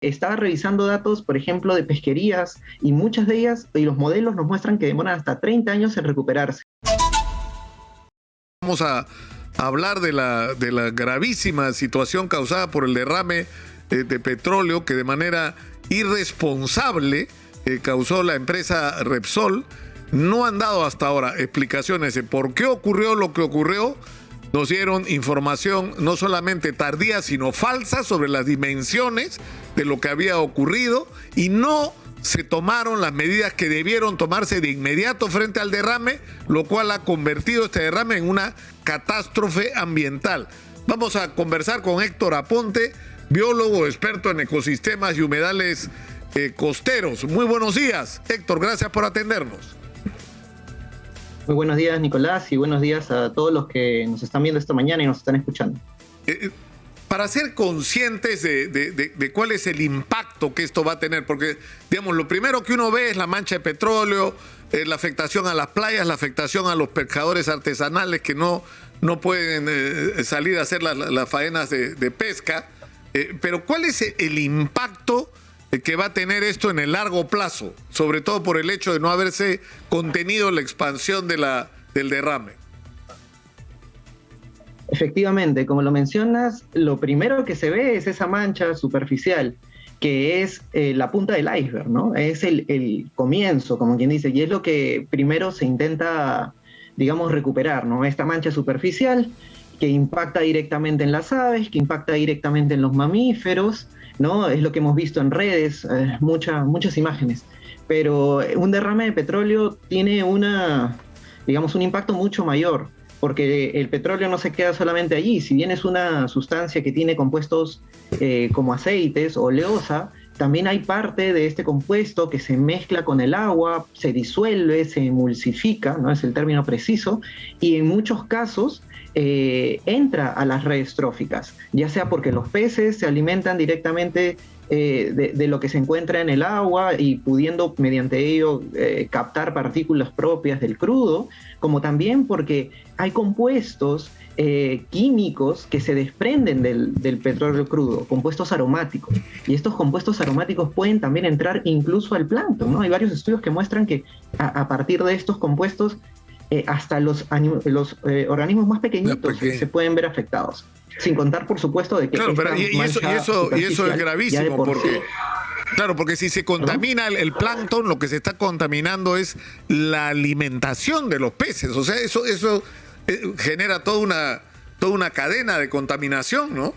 estaba revisando datos, por ejemplo, de pesquerías, y muchas de ellas, y los modelos nos muestran que demoran hasta 30 años en recuperarse. Vamos a hablar de la gravísima situación causada por el derrame de petróleo que de manera irresponsable causó la empresa Repsol. No han dado hasta ahora explicaciones de por qué ocurrió lo que ocurrió. Nos dieron información no solamente tardía, sino falsa sobre las dimensiones de lo que había ocurrido y no se tomaron las medidas que debieron tomarse de inmediato frente al derrame, lo cual ha convertido este derrame en una catástrofe ambiental. Vamos a conversar con Héctor Aponte, biólogo experto en ecosistemas y humedales costeros. Muy buenos días, Héctor, gracias por atendernos. Muy buenos días, Nicolás, y buenos días a todos los que nos están viendo esta mañana y nos están escuchando. Para ser conscientes de cuál es el impacto que esto va a tener, porque, digamos, lo primero que uno ve es la mancha de petróleo, la afectación a las playas, la afectación a los pescadores artesanales que no pueden salir a hacer las faenas de pesca, pero ¿cuál es el impacto que va a tener esto en el largo plazo, sobre todo por el hecho de no haberse contenido la expansión del derrame? Efectivamente, como lo mencionas, lo primero que se ve es esa mancha superficial, que es la punta del iceberg, ¿no? Es el comienzo, como quien dice, y es lo que primero se intenta, digamos, recuperar, ¿no? Esta mancha superficial que impacta directamente en las aves, que impacta directamente en los mamíferos, ¿no? Es lo que hemos visto en redes, muchas imágenes. Pero un derrame de petróleo tiene un impacto mucho mayor, porque el petróleo no se queda solamente allí. Si bien es una sustancia que tiene compuestos como aceites, oleosa, también hay parte de este compuesto que se mezcla con el agua, se disuelve, se emulsifica, no es el término preciso, y en muchos casos entra a las redes tróficas, ya sea porque los peces se alimentan directamente de lo que se encuentra en el agua y pudiendo mediante ello captar partículas propias del crudo, como también porque hay compuestos químicos que se desprenden del petróleo crudo, compuestos aromáticos, y estos compuestos aromáticos pueden también entrar incluso al plancton, ¿no? Hay varios estudios que muestran que a partir de estos compuestos hasta los organismos más pequeñitos se pueden ver afectados. Sin contar, por supuesto, de que... Claro, pero eso es gravísimo, porque... Claro, porque si se contamina el plancton, lo que se está contaminando es la alimentación de los peces. O sea, eso genera toda una cadena de contaminación, ¿no?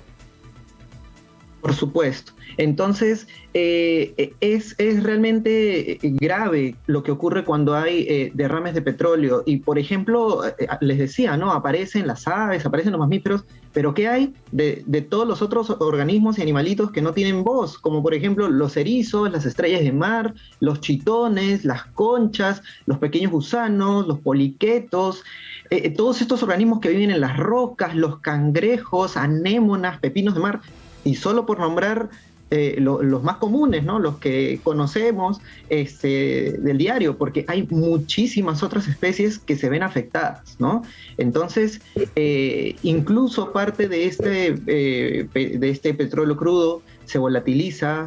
Por supuesto. Entonces, es realmente grave lo que ocurre cuando hay derrames de petróleo. Y, por ejemplo, les decía, ¿no? Aparecen las aves, aparecen los mamíferos, pero ¿qué hay de todos los otros organismos y animalitos que no tienen voz? Como, por ejemplo, los erizos, las estrellas de mar, los chitones, las conchas, los pequeños gusanos, los poliquetos, todos estos organismos que viven en las rocas, los cangrejos, anémonas, pepinos de mar. Y solo por nombrar los más comunes, ¿no? Los que conocemos del diario, porque hay muchísimas otras especies que se ven afectadas, ¿no? Entonces, incluso parte de este petróleo crudo se volatiliza,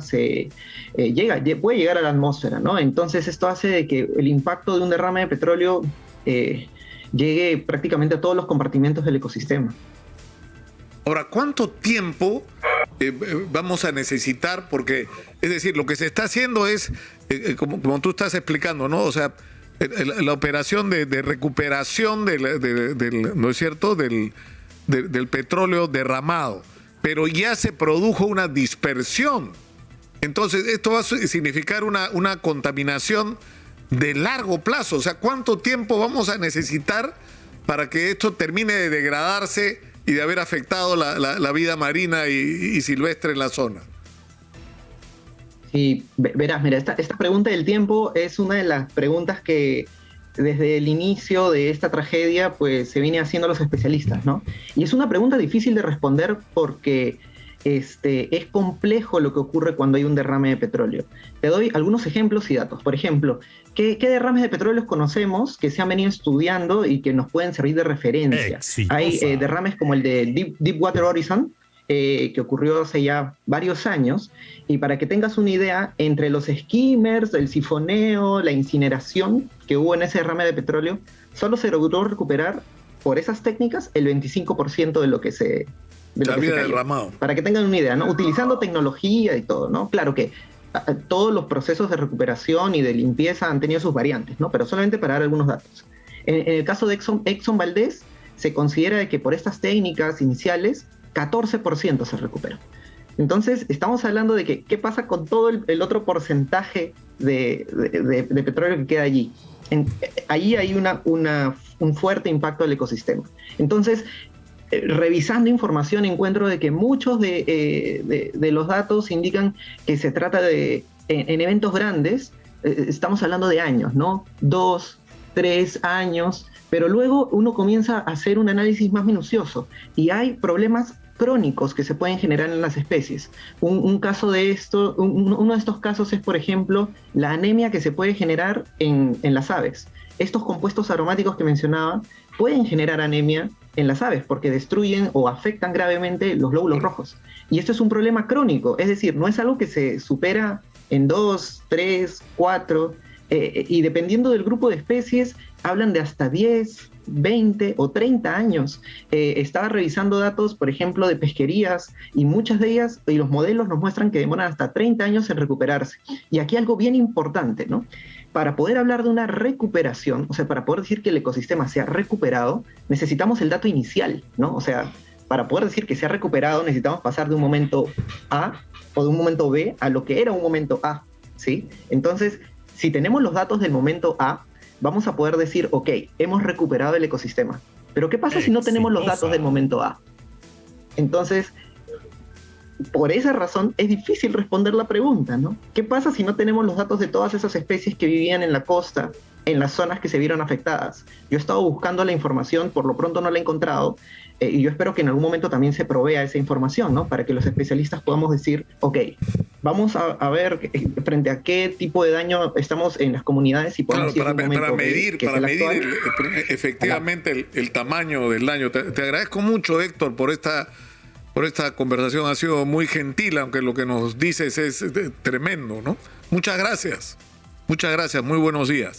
puede llegar a la atmósfera, ¿no? Entonces, esto hace de que el impacto de un derrame de petróleo llegue prácticamente a todos los compartimentos del ecosistema. Ahora, ¿cuánto tiempo vamos a necesitar? Porque, es decir, lo que se está haciendo es, como tú estás explicando, ¿no? O sea, la operación de recuperación ¿no es cierto?, del petróleo derramado, pero ya se produjo una dispersión. Entonces, esto va a significar una contaminación de largo plazo. O sea, ¿cuánto tiempo vamos a necesitar para que esto termine de degradarse y de haber afectado la vida marina y silvestre en la zona? Sí, verás, mira, esta pregunta del tiempo es una de las preguntas que desde el inicio de esta tragedia pues se viene haciendo los especialistas, ¿no? Y es una pregunta difícil de responder porque es complejo lo que ocurre cuando hay un derrame de petróleo. Te doy algunos ejemplos y datos. Por ejemplo, ¿qué derrames de petróleo conocemos que se han venido estudiando y que nos pueden servir de referencia? Hay derrames como el de Deepwater Horizon, que ocurrió hace ya varios años. Y para que tengas una idea, entre los skimmers, el sifoneo, la incineración que hubo en ese derrame de petróleo, solo se logró recuperar por esas técnicas el 25% de lo que se había derramado. Para que tengan una idea, ¿no? Utilizando tecnología y todo, ¿no? Claro que todos los procesos de recuperación y de limpieza han tenido sus variantes, ¿no? Pero solamente para dar algunos datos. En el caso de Exxon Valdez, se considera que por estas técnicas iniciales, 14% se recuperó. Entonces, estamos hablando de que, ¿qué pasa con todo el otro porcentaje de petróleo que queda allí? Ahí hay un fuerte impacto al ecosistema. Entonces, revisando información, encuentro de que muchos de los datos indican que se trata de, en eventos grandes, estamos hablando de años, ¿no? 2, 3 años, pero luego uno comienza a hacer un análisis más minucioso y hay problemas crónicos que se pueden generar en las especies. Un caso de esto, uno de estos casos es, por ejemplo, la anemia que se puede generar en las aves. Estos compuestos aromáticos que mencionaba pueden generar anemia en las aves porque destruyen o afectan gravemente los glóbulos rojos. Y esto es un problema crónico, es decir, no es algo que se supera en 2, 3, 4, y dependiendo del grupo de especies, hablan de hasta 10, 20 o 30 años. Estaba revisando datos, por ejemplo, de pesquerías, y muchas de ellas, y los modelos nos muestran que demoran hasta 30 años en recuperarse. Y aquí algo bien importante, ¿no? Para poder hablar de una recuperación, o sea, para poder decir que el ecosistema se ha recuperado, necesitamos el dato inicial, ¿no? O sea, para poder decir que se ha recuperado, necesitamos pasar de un momento A o de un momento B a lo que era un momento A, ¿sí? Entonces, si tenemos los datos del momento A, vamos a poder decir, ok, hemos recuperado el ecosistema. Pero ¿qué pasa si no tenemos los datos del momento A? Entonces, por esa razón es difícil responder la pregunta, ¿no? ¿Qué pasa si no tenemos los datos de todas esas especies que vivían en la costa, en las zonas que se vieron afectadas? Yo he estado buscando la información, por lo pronto no la he encontrado, y yo espero que en algún momento también se provea esa información, ¿no? Para que los especialistas podamos decir, ok, vamos a ver frente a qué tipo de daño estamos en las comunidades y podemos claro, para medir efectivamente el tamaño del daño. Te agradezco mucho, Héctor, por esta conversación. Ha sido muy gentil, aunque lo que nos dices es tremendo, ¿no? Muchas gracias. Muchas gracias. Muy buenos días.